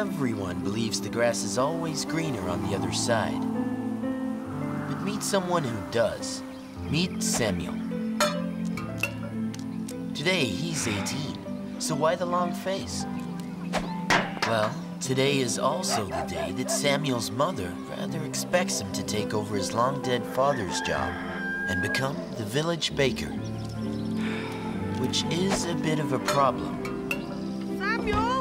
Everyone believes the grass is always greener on the other side. But meet someone who does. Meet Samuel. Today, he's 18, so why the long face? Well, today is also the day that Samuel's mother rather expects him to take over his long-dead father's job and become the village baker. Which is a bit of a problem. Samuel!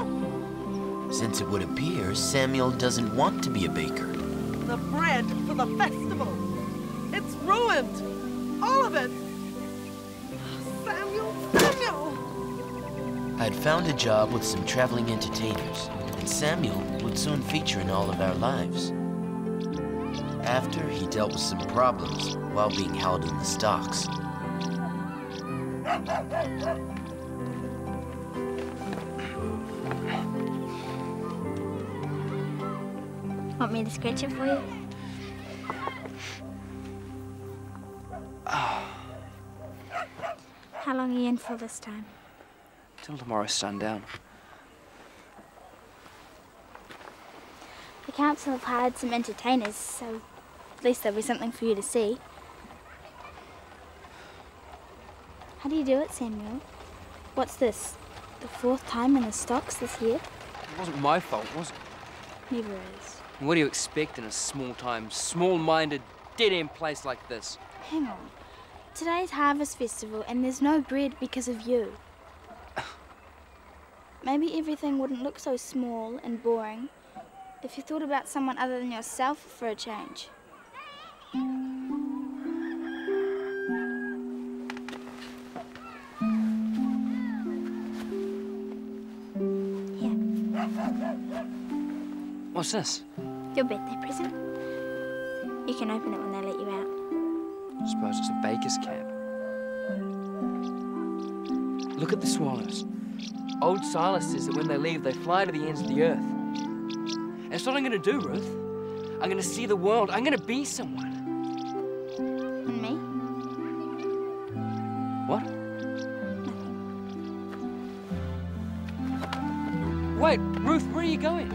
Since it would appear Samuel doesn't want to be a baker. The bread for the festival. It's ruined. All of it. Samuel! I'd found a job with some traveling entertainers, and Samuel would soon feature in all of our lives. After he dealt with some problems while being held in the stocks. Want me to scratch it for you? How long are you in for this time? Till tomorrow sundown. The council have hired some entertainers, so at least there'll be something for you to see. How do you do it, Samuel? What's this? The 4th time in the stocks this year? It wasn't my fault, was it? Never is. And what do you expect in a small-time, small-minded, dead-end place like this? Hang on. Today's Harvest Festival and there's no bread because of you. Maybe everything wouldn't look so small and boring if you thought about someone other than yourself for a change. Here. What's this? Your birthday present. You can open it when they let you out. I suppose it's a baker's cap. Look at the swallows. Old Silas says that when they leave, they fly to the ends of the earth. And that's what I'm going to do, Ruth. I'm going to see the world. I'm going to be someone. And me? What? Wait, Ruth, where are you going?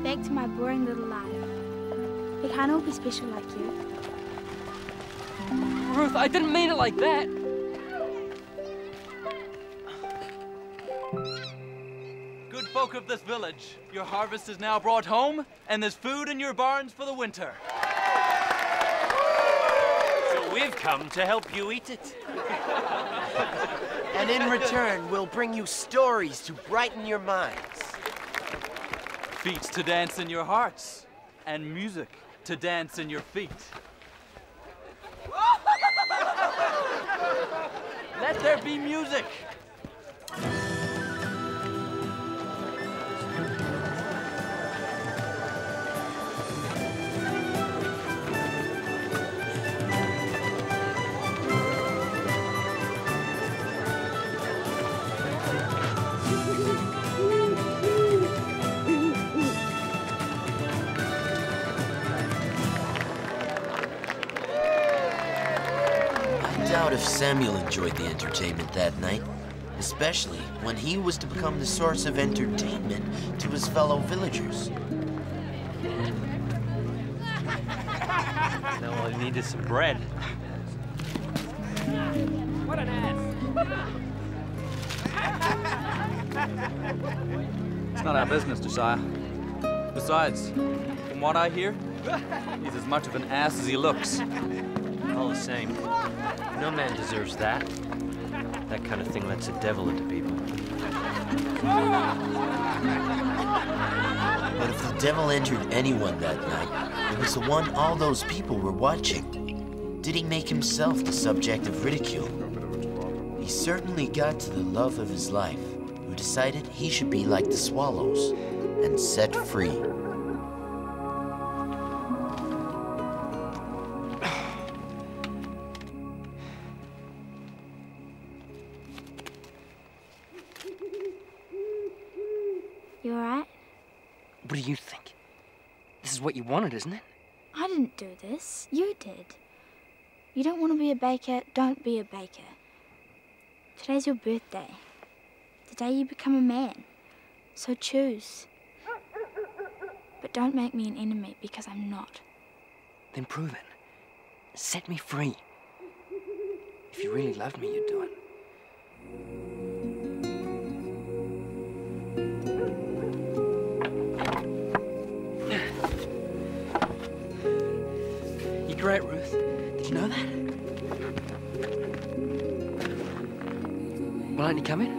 Back to my boring little life. We can't all be special like you. Ruth, I didn't mean it like that. Good folk of this village, your harvest is now brought home, and there's food in your barns for the winter. So we've come to help you eat it. And in return, we'll bring you stories to brighten your minds. Feats to dance in your hearts, and music to dance in your feet. Let there be music. If Samuel enjoyed the entertainment that night, especially when he was to become the source of entertainment to his fellow villagers. Now all I need is some bread. What an ass! It's not our business, Josiah. Besides, from what I hear, he's as much of an ass as he looks. All the same, no man deserves that. That kind of thing lets the devil into people. But if the devil entered anyone that night, it was the one all those people were watching. Did he make himself the subject of ridicule? He certainly got to the love of his life, who decided he should be like the swallows and set free. You alright? What do you think? This is what you wanted, isn't it? I didn't do this. You did. You don't want to be a baker, don't be a baker. Today's your birthday. The day you become a man. So choose. But don't make me an enemy, because I'm not. Then prove it. Set me free. If you really love me, you'd do it. You're great, Ruth. Did you know that? Well, aren't you coming?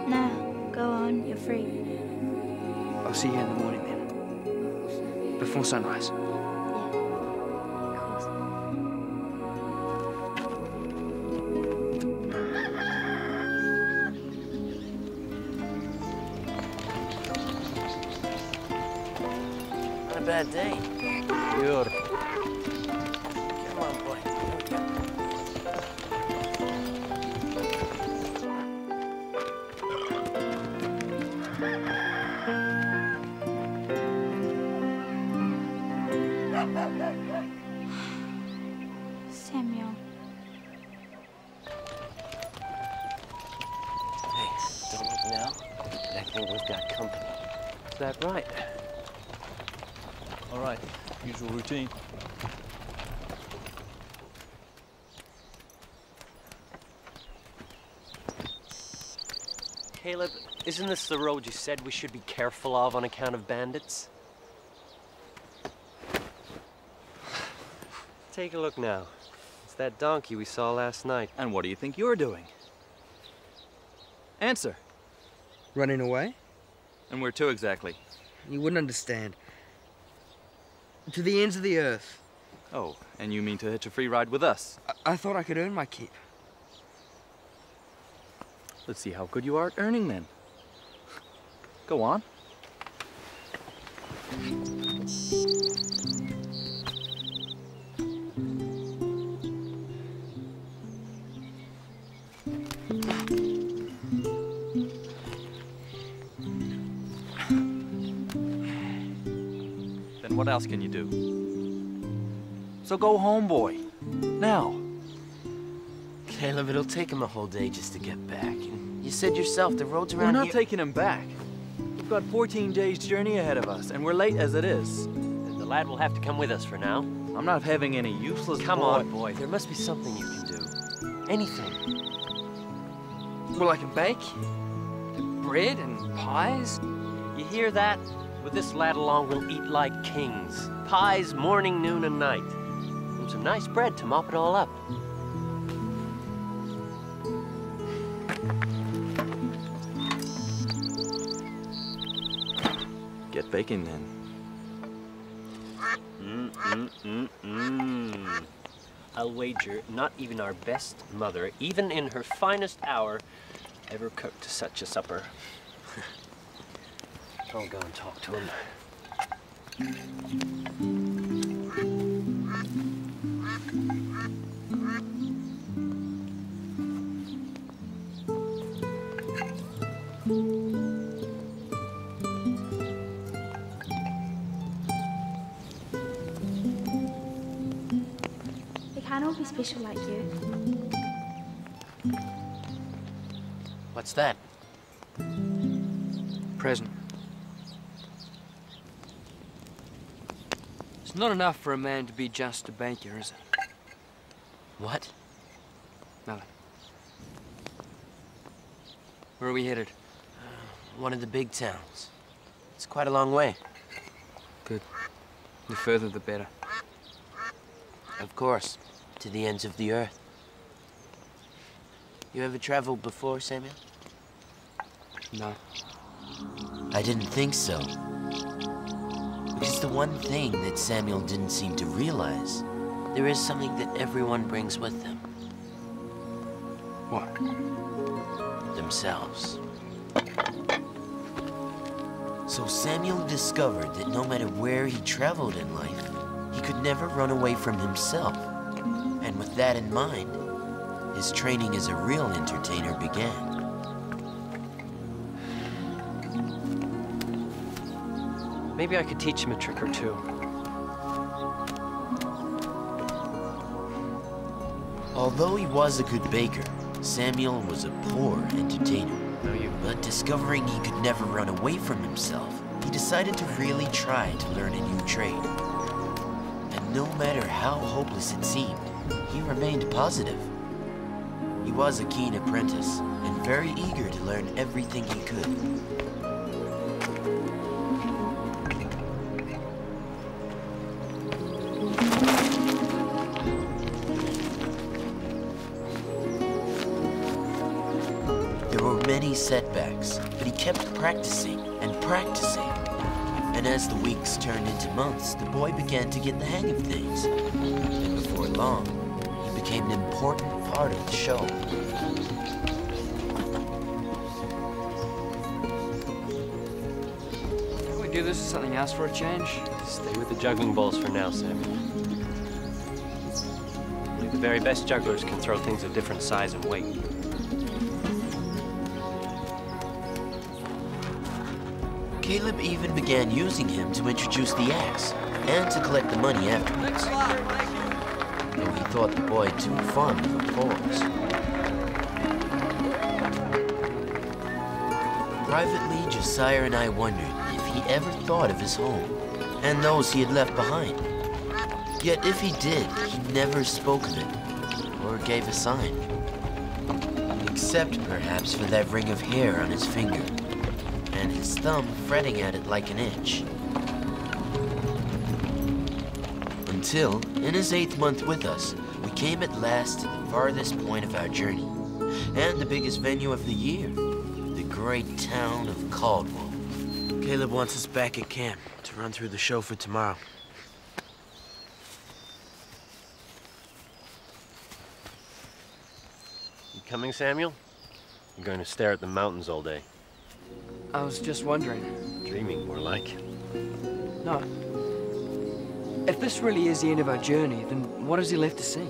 No, go on, you're free. I'll see you in the morning then. Before sunrise. Yeah, of course. Not a bad day. Beautiful. Come on, boy. Here we go. Samuel. Hey, don't look now. I think we've got company. Is that right? All right, usual routine. Caleb, isn't this the road you said we should be careful of on account of bandits? Take a look now. It's that donkey we saw last night. And what do you think you're doing? Answer. Running away? And where to exactly? You wouldn't understand. To the ends of the earth. Oh, and you mean to hitch a free ride with us? I thought I could earn my keep. Let's see how good you are at earning then. Go on. Then what else can you do? So go home, boy. Now. Caleb, it'll take him a whole day just to get back. And you said yourself, the roads around We're not here... taking him back. We've got 14 days' journey ahead of us, and we're late as it is. Then the lad will have to come with us for now. I'm not having any useless Come on, boy. There must be something you can do. Anything. Well, I can bake. Bread and pies. You hear that? With this lad along, we'll eat like kings. Pies morning, noon, and night. And some nice bread to mop it all up. Get baking then. I'll wager not even our best mother, even in her finest hour, ever cooked such a supper. I'll go and talk to him. They can't all be special like you. What's that? Present. It's not enough for a man to be just a baker, is it? What? Nothing. Where are we headed? One of the big towns. It's quite a long way. Good. The further, the better. Of course. To the ends of the earth. You ever traveled before, Samuel? No. I didn't think so. Because the one thing that Samuel didn't seem to realize, there is something that everyone brings with them. What? Themselves. So Samuel discovered that no matter where he traveled in life, he could never run away from himself. And with that in mind, his training as a real entertainer began. Maybe I could teach him a trick or two. Although he was a good baker, Samuel was a poor entertainer. No, you. But discovering he could never run away from himself, he he decided to really try to learn a new trade. And no matter how hopeless it seemed, he remained positive. He was a keen apprentice and very eager to learn everything he could. There were many setbacks, but he kept practicing and practicing. And as the weeks turned into months, the boy began to get the hang of things. And before long, he became an important part of the show. Can we do this or something else for a change? Stay with the juggling balls for now, Samuel. Only the very best jugglers can throw things of different size and weight. Caleb even began using him to introduce the acts and to collect the money afterwards. Though he thought the boy too fond of applause. Privately, Josiah and I wondered if he ever thought of his home and those he had left behind. Yet if he did, he never spoke of it or gave a sign. Except perhaps for that ring of hair on his finger and his thumb fretting at it like an itch. Until, in his 8th month with us, we came at last to the farthest point of our journey, and the biggest venue of the year, the great town of Caldwell. Caleb wants us back at camp to run through the show for tomorrow. You coming, Samuel? You're going to stare at the mountains all day. I was just wondering. Dreaming, more like. No. If this really is the end of our journey, then what is he left to see?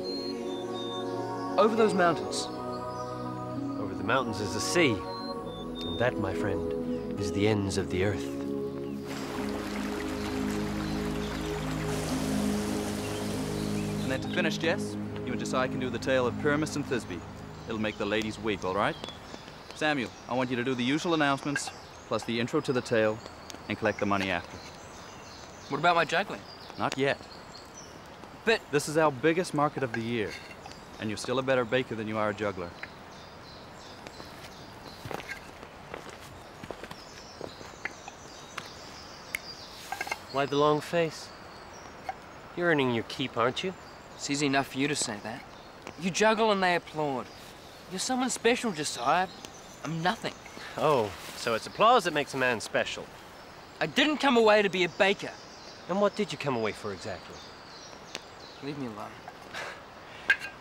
Over those mountains. Over the mountains is the sea. And that, my friend, is the ends of the earth. And then to finish, Jess, you and Josiah can do the tale of Pyramus and Thisbe. It'll make the ladies weep, all right? Samuel, I want you to do the usual announcements, plus the intro to the tale, and collect the money after. What about my juggling? Not yet. But This is our biggest market of the year, and you're still a better baker than you are a juggler. Why the long face? You're earning your keep, aren't you? it's easy enough for you to say that. You juggle and they applaud. You're someone special, Josiah. I'm nothing. Oh, so it's applause that makes a man special. I didn't come away to be a baker. And what did you come away for exactly? Leave me alone.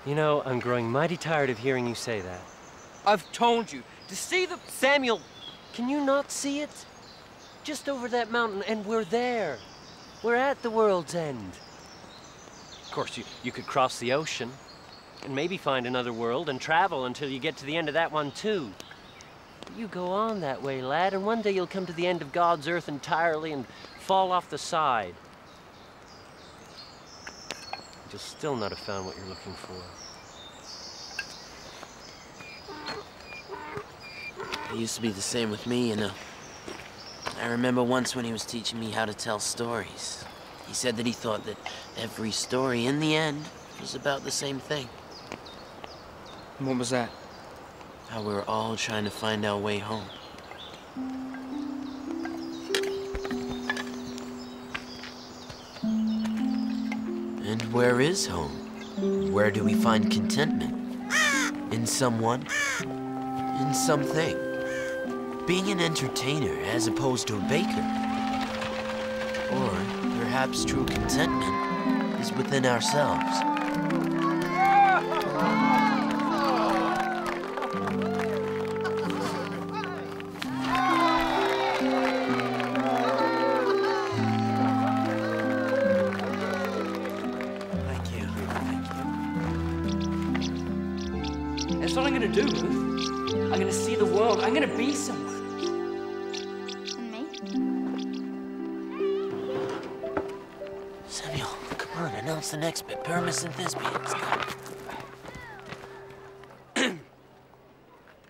You know, I'm growing mighty tired of hearing you say that. I've told you, to see the... Samuel, can you not see it? Just over that mountain, and we're there. We're at the world's end. Of course, you could cross the ocean, and maybe find another world, and travel until you get to the end of that one, too. You go on that way, lad, and one day you'll come to the end of God's earth entirely and fall off the side. You'll still not have found what you're looking for. It used to be the same with me, you know. I remember once when he was teaching me how to tell stories. He said that he thought that every story, in the end, was about the same thing. What was that? How we were all trying to find our way home. And where is home? Where do we find contentment? In someone? In something? Being an entertainer as opposed to a baker? Or perhaps true contentment is within ourselves. That's what I'm gonna do, Ruth. I'm gonna see the world. I'm gonna be someone. And me? Samuel, come on, announce the next bit. Pyramus and Thisbe.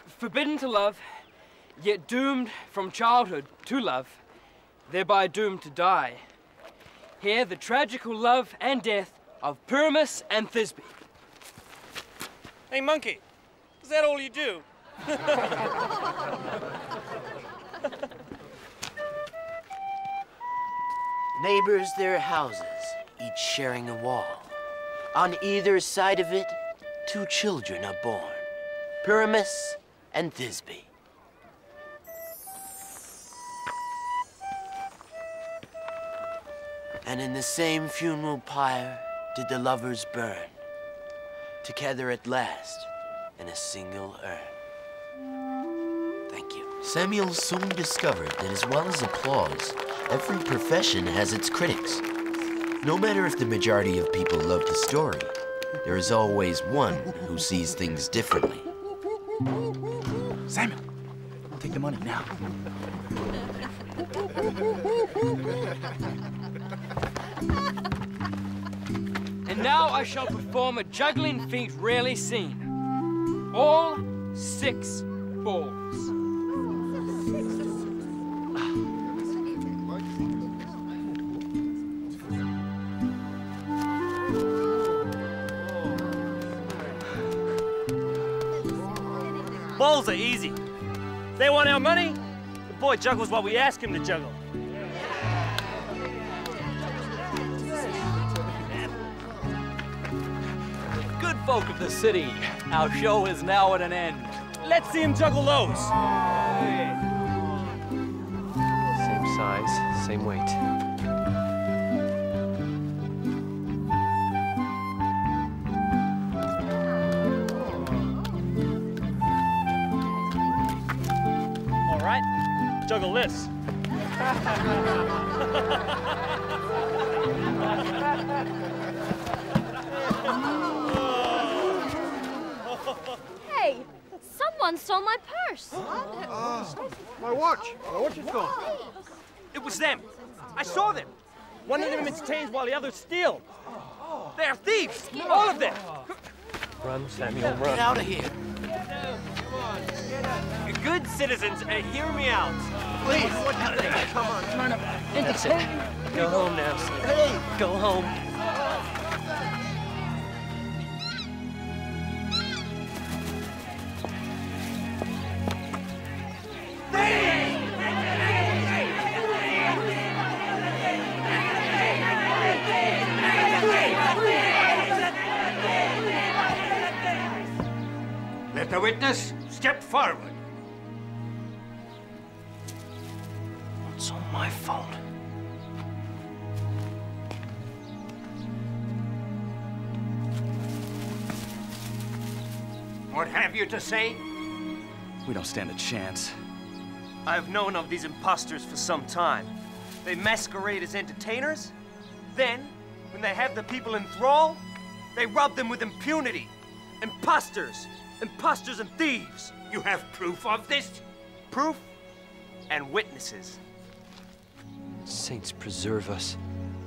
Forbidden to love, yet doomed from childhood to love, thereby doomed to die. Here, the tragical love and death of Pyramus and Thisbe. Hey, monkey, is that all you do? Neighbors their houses, each sharing a wall. On either side of it, 2 children are born, Pyramus and Thisbe. And in the same funeral pyre did the lovers burn, together at last in a single urn. Thank you. Samuel soon discovered that as well as applause, every profession has its critics. No matter if the majority of people love the story, there is always one who sees things differently. Samuel, take the money now. And now I shall perform a juggling feat rarely seen. All 6 balls. Balls are easy. They want our money, the boy juggles what we ask him to juggle. Good folk of the city, our show is now at an end. Let's see him juggle those. Same size, same weight. All right, juggle this. Hey, someone stole my purse. My watch. My watch is gone. It was them. I saw them. One of them entertains while the others steal. They're thieves, all of them. Run, Samuel, run. Get out of here. Good citizens, hear me out. Please. Come on. That's it. Go home now, son. Hey. Go home. Let the witness step forward. It's all my fault. What have you to say? We don't stand a chance. I've known of these imposters for some time. They masquerade as entertainers. Then, when they have the people in thrall, they rob them with impunity. Imposters! Imposters and thieves! You have proof of this? Proof and witnesses. Saints preserve us.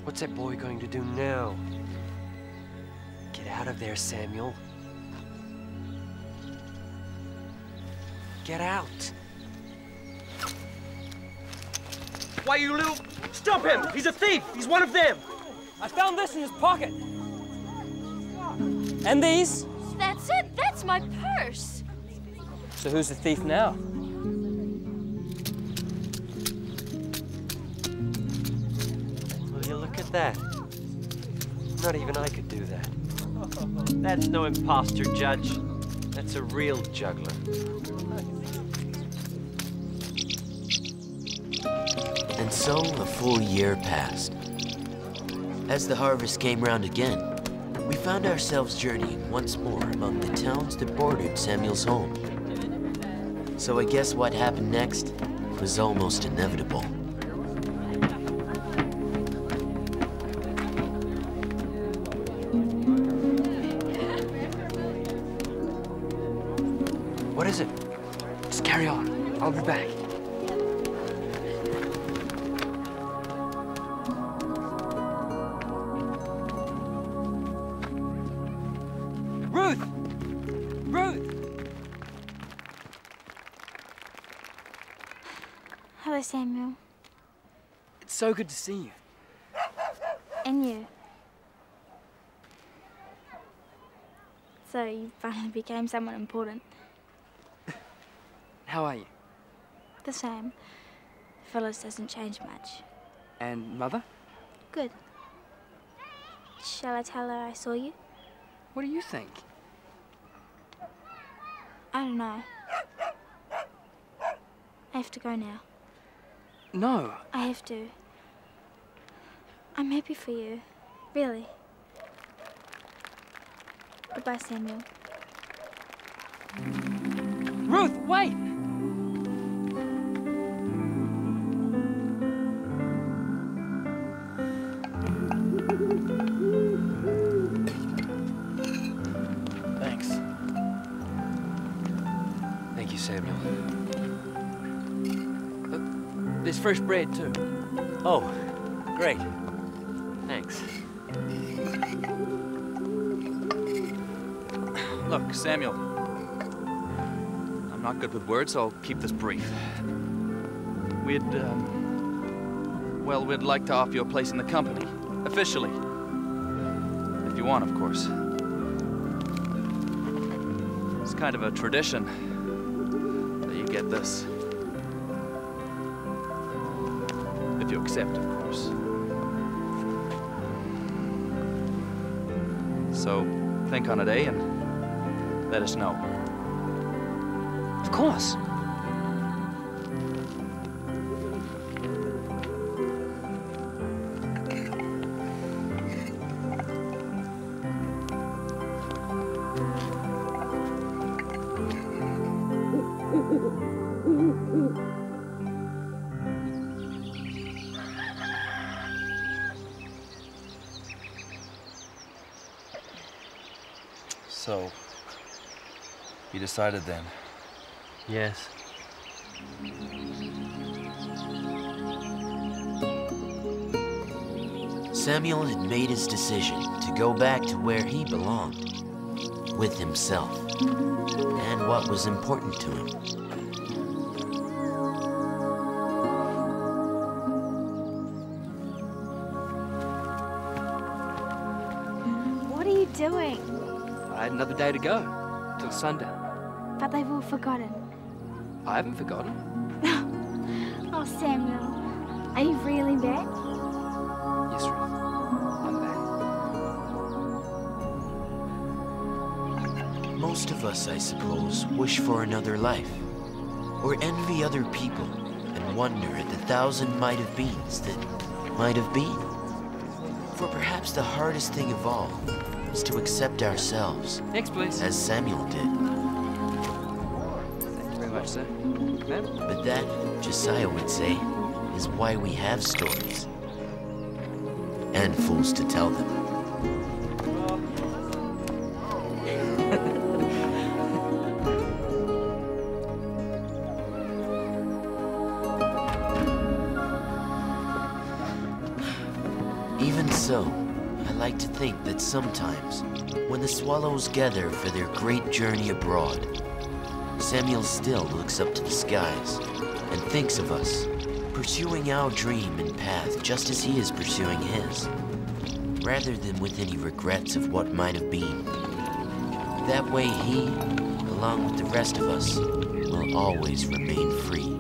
What's that boy going to do now? Get out of there, Samuel. Get out. Why, you little... Stop him! He's a thief! He's one of them! I found this in his pocket. And these. That's it. That's my purse. So who's the thief now? Will you look at that? Not even I could do that. That's no imposter, Judge. That's a real juggler. And so a full year passed. As the harvest came round again, we found ourselves journeying once more among the towns that bordered Samuel's home. So I guess what happened next was almost inevitable. What is it? Just carry on. I'll be back. Ruth! Ruth! Hello, Samuel. It's so good to see you. And you. So you finally became someone important. How are you? The same. Phyllis doesn't change much. And Mother? Good. Shall I tell her I saw you? What do you think? I don't know. I have to go now. No. I have to. I'm happy for you. Really. Goodbye, Samuel. Ruth, wait! Thanks. Thank you, Samuel. There's fresh bread, too. Oh, great. Thanks. Look, Samuel. I'm not good with words, so I'll keep this brief. Well, we'd like to offer you a place in the company. Officially. If you want, of course. It's kind of a tradition that you get this. If you accept, of course. So, think on a day and let us know. Of course. So, you decided then? Yes. Samuel had made his decision to go back to where he belonged, with himself, and what was important to him. What are you doing? I had another day to go, till sundown. But they've all forgotten. I haven't forgotten. Oh, Samuel. Are you really back? Yes, Ruth. I'm back. Most of us, I suppose, wish for another life, or envy other people, and wonder at the thousand might-have-beens that might have been. For perhaps the hardest thing of all is to accept ourselves. Next, please. As Samuel did. Thank you very much, sir. Ma'am? But that, Josiah would say, is why we have stories. And fools to tell them. Even so, I like to think that sometimes, when the swallows gather for their great journey abroad, Samuel still looks up to the skies and thinks of us, pursuing our dream and path just as he is pursuing his, rather than with any regrets of what might have been. That way he, along with the rest of us, will always remain free.